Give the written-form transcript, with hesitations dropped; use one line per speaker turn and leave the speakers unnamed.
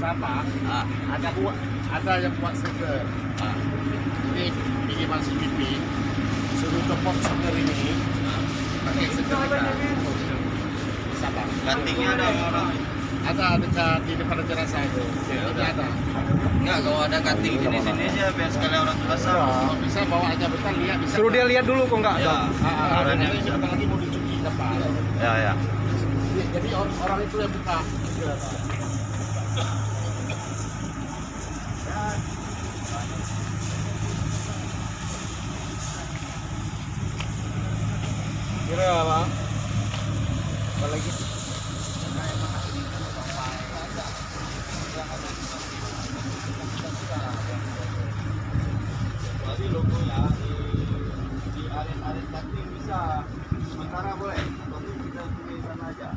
Sabang, ada yang buat seger. Jadi pinjaman CPP suruh ke port seger ini pakai seger di Sabang.
Gantinya ada orang.
Ada dekat di depan jenazah itu.
Ya,
Ini ada.
Enggak, kalau ada cutting di sini aja biar sekali orang terasa.
Kalau bisa bawa aja bentar lihat bisa.
Suruh dia lihat dulu kok enggak
Ya.
Ada ini bentar lagi mau dicuci kapal.
Ya.
Jadi orang itu yang buka.
Kira apa? Apa lagi?
Jadi logonya di area cutting bisa sementara boleh, tapi kita pilih sana aja.